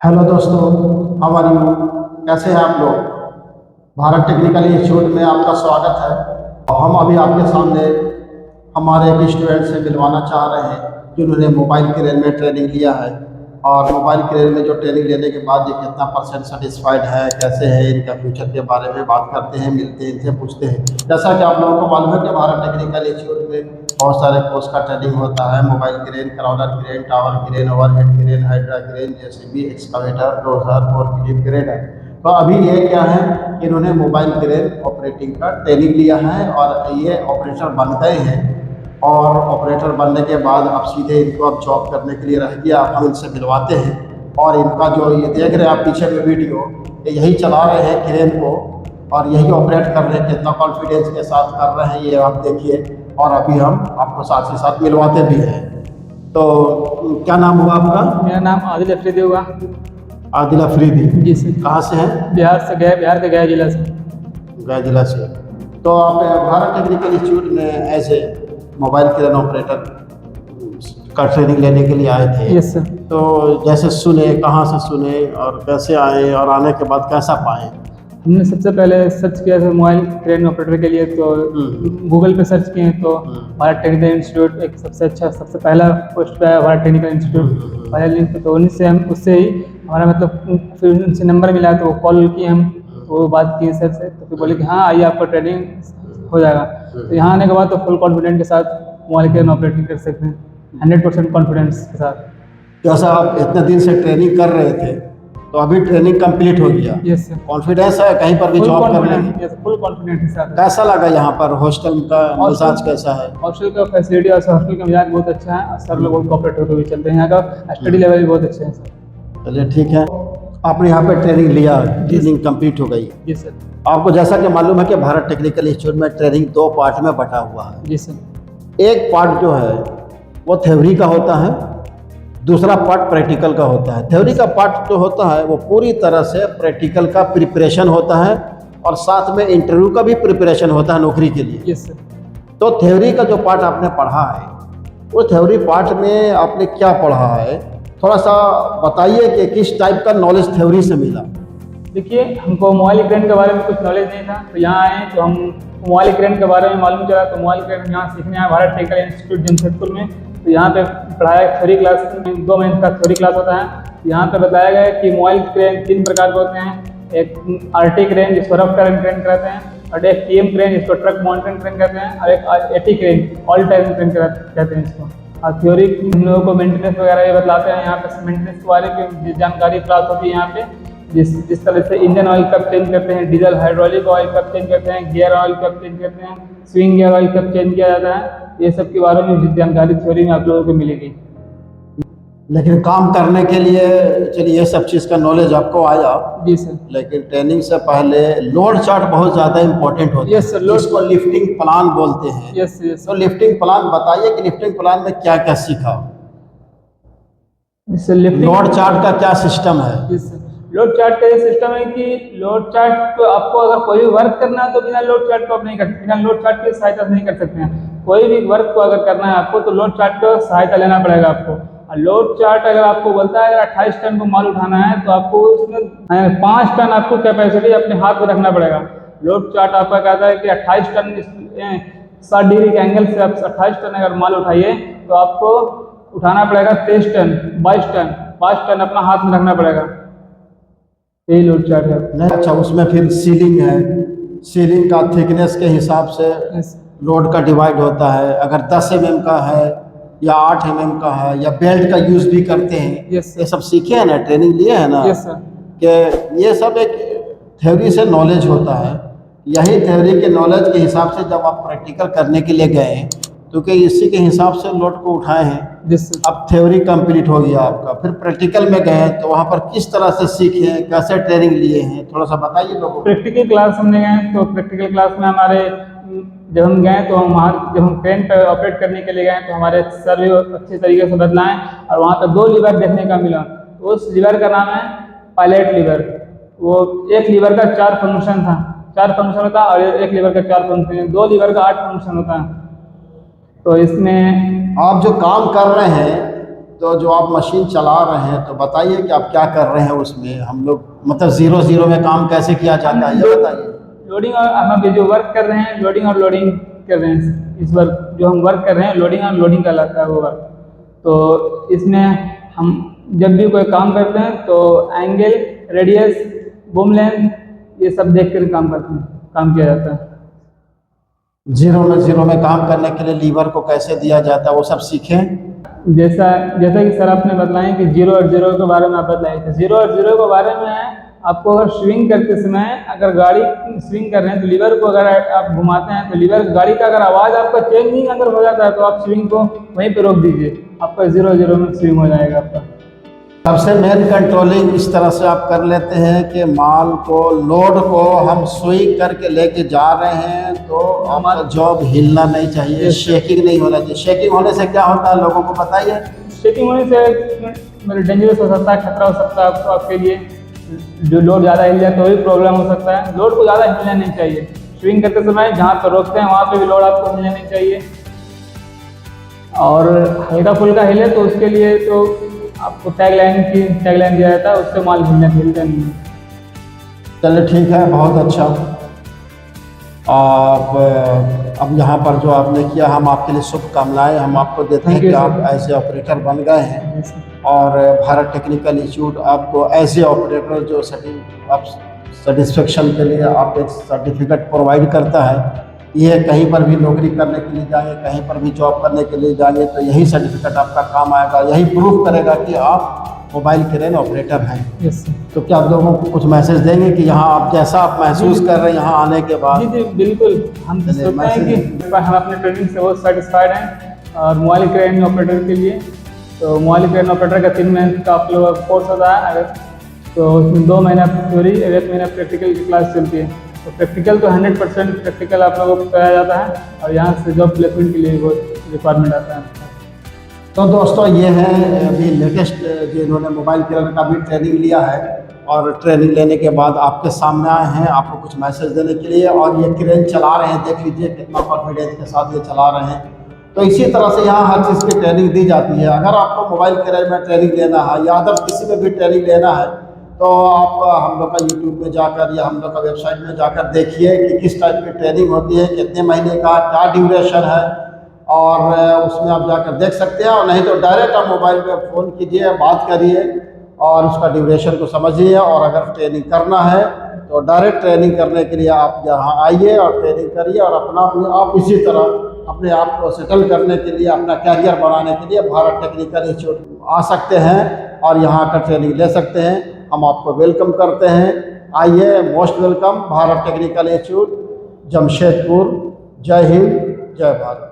Hello दोस्तों, how are you? कैसे हैं आप लोग? भारत टेक्निकल इंस्टीट्यूट में आपका स्वागत है। और हम अभी आपके सामने हमारे एक स्टूडेंट से मिलवाना चाह रहे हैं जिन्होंने मोबाइल करियर में ट्रेनिंग लिया है। और मोबाइल करियर में जो ट्रेनिंग लेने के बाद ये कितना परसेंट सेटिस्फाइड है, कैसे है, इनका फ्यूचर के बारे में बात करते हैं, मिलते हैं, इनसे पूछते हैं। जैसा कि आप लोगों को मालूम है कि भारत टेक्निकल इंस्टीट्यूट में बहुत सारे कोर्स का ट्रेनिंग होता है। Mobile crane, crawler crane, tower crane, overhead crane, hydra crane, JCB, excavator, dozer और क्लिप क्रेन है। तो अभी ये क्या है कि इन्होंने मोबाइल क्रेन ऑपरेटिंग का ट्रेनिंग लिया है और ये ऑपरेटर बन गए हैं। और ऑपरेटर बनने के बाद अब सीधे इनको अब जॉब करने के लिए रह गया। अब हम इनसे मिलवाते हैं। और इनका जो ये देख रहे हैं आप पीछे में वीडियो, ये यही चला रहे हैं क्रेन को और यही ऑपरेट कर रहे हैं। कितना कॉन्फिडेंस के साथ कर रहे हैं ये आप देखिए। और अभी हम आपको साथ ही साथ मिलवाते भी हैं। तो क्या नाम हुआ आपका? मेरा नाम आदिल अफरीदी हुआ। आदिल अफरीदी जी सर। कहाँ से हैं? बिहार के गया जिला से। गया जिला से। तो आप भारत टेक्निकल इंस्टीट्यूट में as a mobile crane operator का ट्रेनिंग लेने के लिए आए थे। Yes sir. तो जैसे सुने, कहाँ से सुने और कैसे आए और आने के बाद कैसा पाए? हमने सबसे पहले सर्च किया था मोबाइल क्रेन ऑपरेटर के लिए, तो गूगल पे सर्च किए तो भारत टेक्निकल इंस्टीट्यूट एक सबसे पहला पोस्ट पे आया, भारत टेक्निकल इंस्टीट्यूट पहला लिंक। तो उन्हीं से हम उससे ही हमारा मतलब फिर उनसे नंबर मिला तो वो कॉल किए, हम वो बात किए सर से। तो फिर बोले कि हाँ आइए आपका ट्रेनिंग हो जाएगा। तो यहाँ आने के बाद तो फुल कॉन्फिडेंट के साथ मोबाइल क्रेन ऑपरेटिंग कर सकते हैं, 100% कॉन्फिडेंस के साथ। जैसा आप इतने दिन से ट्रेनिंग कर रहे थे तो अभी ट्रेनिंग कंप्लीट हो गया। Yes sir. कॉन्फिडेंस है कहीं पर भी फुल जॉब करने की? कॉन्फिडेंस, यस फुल कॉन्फिडेंस के साथ। कैसा लगा यहाँ पर? हॉस्टल का मिजाज कैसा है? हॉस्टल का फैसिलिटी और हॉस्टल का मिजाज बहुत अच्छा है और सर लोग बहुत कोऑपरेट होकर भी चलते हैं। यहाँ का स्टडी लेवल भी बहुत अच्छा है सर। चलिए ठीक है। आपने यहाँ पे ट्रेनिंग लिया, ट्रेनिंग कंप्लीट हो गई। जी सर। आपको जैसा कि मालूम है कि भारत टेक्निकल इंस्टीट्यूट में ट्रेनिंग 2 पार्ट में बटा हुआ है। जी सर। एक पार्ट जो है वो थ्योरी का होता है, दूसरा पार्ट प्रैक्टिकल का होता है। थ्योरी का पार्ट जो होता है वो पूरी तरह से प्रैक्टिकल का प्रिपरेशन होता है और साथ में इंटरव्यू का भी प्रिपरेशन होता है नौकरी के लिए। Yes sir. तो थ्योरी का जो पार्ट आपने पढ़ा है वो थ्योरी पार्ट में आपने क्या पढ़ा है, थोड़ा सा बताइए कि किस टाइप का नॉलेज थ्योरी से मिला? देखिए, हमको मोबाइल क्रेन के बारे में कुछ नॉलेज नहीं था, तो यहाँ आए तो हम मोबाइल क्रेन के बारे में मालूम चला। तो मोबाइल क्रेन यहाँ सीखने आए भारत टेक्निकल इंस्टीट्यूट जमशेदपुर में। तो यहाँ पे पढ़ाया थ्योरी क्लास, 2 महीने का थ्योरी क्लास होता है। यहाँ पे बताया गया कि मोबाइल क्रेन 3 प्रकार के होते हैं। एक आरटी क्रेन जिसको रफ टर्न क्रेन कहते हैं, और एक टीएम क्रेन जिसको ट्रक माउंटेन क्रेन कहते हैं, और एक eighty crane all time crane कहते हैं इसको। और थ्योरी हम लोगों को मेंटेनेंस वगैरह ये बतलाते हैं। यहाँ पे मेंटेनेंस के बारे में जानकारी प्राप्त होती है यहाँ पे। जिस तरह से इंजन ऑयल कब चेंज करते हैं, डीजल हाइड्रोलिक ऑयल कब चेंज करते हैं, गियर ऑयल कब चेंज करते हैं, स्विंग गियर ऑयल कब चेंज किया जाता है, ये सब के बारे में जानकारी थ्योरी में आप लोगों को मिलेगी। लेकिन काम करने के लिए चलिए ये सब चीज़ का नॉलेज आपको आया। जी सर। लेकिन ट्रेनिंग से पहले लोड चार्ट बहुत ज़्यादा इम्पोर्टेंट होता है। Yes sir. जिसको लिफ्टिंग प्लान बोलते हैं। Yes yes. तो लिफ्टिंग प्लान बताइए कि लिफ्टिंग प्लान में क्या क्या सीखा? लोड चार्ट का क्या सिस्टम है? लोड चार्ट का ये सिस्टम है कि लोड चार्ट तो आपको अगर कोई भी वर्क करना है तो बिना लोड चार्ट को आप नहीं कर सकते, बिना लोड चार्ट की सहायता से नहीं कर सकते हैं। कोई भी वर्क को अगर करना है आपको तो लोड चार्ट का सहायता लेना पड़ेगा आपको। और लोड चार्ट अगर आपको बोलता है अगर 28 टन को माल उठाना है तो आपको उसमें 5 टन आपको कैपेसिटी अपने हाथ में रखना पड़ेगा। लोड चार्ट आपका कहता है कि 28 टन 60 डिग्री के एंगल से आप 28 टन अगर माल उठाइए तो आपको उठाना पड़ेगा 23 टन, 22 टन, 5 टन अपना हाथ में रखना पड़ेगा। यही लोड चार्ट है। नहीं, अच्छा उसमें फिर सीलिंग है, सीलिंग का थिकनेस के हिसाब से लोड का डिवाइड होता है। अगर 10 mm का है या 8 mm का है या बेल्ट का यूज भी करते हैं। यस ये सब सीखे हैं ना, ट्रेनिंग लिए है ना? Yes sir. कि ये सब एक थ्योरी से नॉलेज होता है। यही थ्योरी के नॉलेज के हिसाब से जब आप प्रैक्टिकल करने के लिए गए तो कि इसी के हिसाब से लोड को उठाए हैं। अब थ्योरी कंप्लीट हो गया आपका, फिर प्रैक्टिकल में गए तो वहाँ पर किस तरह से सीखे, कैसे ट्रेनिंग लिए हैं, थोड़ा सा बताइए लोगों को। प्रैक्टिकल क्लास हमने गए तो प्रैक्टिकल क्लास में हमारे जब हम गए तो जब हम क्रेन पर ऑपरेट करने के लिए गए तो हमारे सर भी अच्छे तरीके से बदलाएं। और वहाँ पर 2 लीवर देखने का मिला। तो उस लीवर का नाम है पायलट लीवर। वो एक लीवर का 4 फंक्शन था, 4 फंक्शन होता है, और एक लीवर का 4 फंक्शन, 2 लीवर का 8 फंक्शन होता है। तो इसमें आप जो काम कर रहे हैं तो जो आप मशीन चला रहे हैं तो बताइए कि आप क्या कर रहे हैं उसमें, हम लोग मतलब 0-0 में काम कैसे किया जाता है ये बताइए। लोडिंग और हम अभी जो वर्क कर रहे हैं लोडिंग और लोडिंग कर रहे हैं। इस वर्क जो हम वर्क कर रहे हैं लोडिंग और लोडिंग का लगता है वो वर्क। तो इसमें हम जब भी कोई काम करते हैं तो एंगल, रेडियस, बूम लेंथ ये सब देख कर काम करते हैं, काम किया जाता है। 0 में काम करने के लिए लीवर को कैसे दिया जाता है वो सब सीखें। जैसा कि सर आपने बताया कि 0 और 0 के बारे में आप बताए थे। 0 और 0 के बारे में आपको अगर स्विंग करते समय अगर गाड़ी स्विंग कर रहे हैं तो लीवर को अगर आप घुमाते हैं तो लीवर गाड़ी का अगर आवाज़ आपका चेंजिंग अगर हो जाता है तो आप स्विंग को वहीं पे रोक दीजिए, आपका 0-0 में स्विंग हो जाएगा आपका। सबसे मेन कंट्रोलिंग इस तरह से आप कर लेते हैं कि माल को, लोड को हम स्विंग करके लेके जा रहे हैं तो हमारा जॉब हिलना नहीं चाहिए, शेकिंग नहीं होना चाहिए। शेकिंग होने से क्या होता है लोगों को बताइए। शेकिंग होने से डेंजरस हो सकता है, खतरा हो सकता है आपको, आपके लिए। जो लोड ज़्यादा हिल जाए तो भी प्रॉब्लम हो सकता है। लोड को ज़्यादा हिलना नहीं चाहिए। स्विंग करते समय जहाँ पर रोकते हैं वहाँ पे भी लोड आपको हिलना नहीं चाहिए। और हल्का फुल्का हिले तो उसके लिए तो आपको टैग लाइन दिया जाता है, उससे माल हिलता नहीं है। चलिए ठीक है, बहुत अच्छा। आप अब यहाँ पर जो आपने किया हम आपके लिए शुभकामनाएं हम आपको देते हैं कि आप ऐसे ऑपरेटर बन गए हैं और भारत टेक्निकल इंस्टीट्यूट आपको ऐसे ऑपरेटर जो सेटिस्फेक्शन के लिए आप एक सर्टिफिकेट प्रोवाइड करता है। ये कहीं पर भी नौकरी करने के लिए जाएंगे, कहीं पर भी जॉब करने के लिए जाएंगे तो यही सर्टिफिकेट आपका काम आएगा, यही प्रूफ करेगा कि आप मोबाइल क्रेन ऑपरेटर हैं। यस। तो क्या आप लोगों को कुछ मैसेज देंगे कि यहाँ आप जैसा आप महसूस कर रहे हैं यहाँ आने के बाद? जी बिल्कुल, हम सोचते हैं कि हम अपने ट्रेनिंग से बहुत सेटिस्फाइड हैं। और मोबाइल क्रेन ऑपरेटर के लिए तो मोबाइल क्रेन ऑपरेटर का 3 महीने का आप लोग कोर्स होता है अगर, तो उसमें 2 महीना थ्योरी और 1 महीना प्रैक्टिकल की क्लास चलती है। तो प्रैक्टिकल तो 100% प्रैक्टिकल आप लोगों को कराया जाता है और यहाँ से जॉब प्लेसमेंट के लिए बहुत रिक्वायरमेंट आता है। तो दोस्तों ये है अभी लेटेस्ट जो इन्होंने मोबाइल क्रेन का भी ट्रेनिंग लिया है और ट्रेनिंग लेने के बाद आपके सामने आए हैं आपको कुछ मैसेज देने के लिए। और ये क्रेन चला रहे हैं, देख लीजिए कितना कॉन्फिडेंस के साथ ये चला रहे हैं। तो इसी तरह से यहाँ हर चीज़ की ट्रेनिंग दी जाती है। अगर आपको मोबाइल क्रेन में ट्रेनिंग लेना है या अदर किसी में भी ट्रेनिंग लेना है तो आप हम लोग का यूट्यूब में जाकर या हम लोग का वेबसाइट में जाकर देखिए कि किस टाइप की ट्रेनिंग होती है, कितने महीने का क्या ड्यूरेशन है, और उसमें आप जाकर देख सकते हैं। और नहीं तो डायरेक्ट आप मोबाइल पे फ़ोन कीजिए, बात करिए और उसका ड्यूरेशन को समझिए। और अगर ट्रेनिंग करना है तो डायरेक्ट ट्रेनिंग करने के लिए आप यहाँ आइए और ट्रेनिंग करिए और आप इसी तरह अपने आप को सेटल करने के लिए, अपना कैरियर बनाने के लिए भारत टेक्निकल इंस्टीट्यूट आ सकते हैं और यहाँ का ट्रेनिंग ले सकते हैं। हम आपको वेलकम करते हैं, आइए, most welcome Bharat technical institute Jamshedpur. जय हिंद, जय भारत।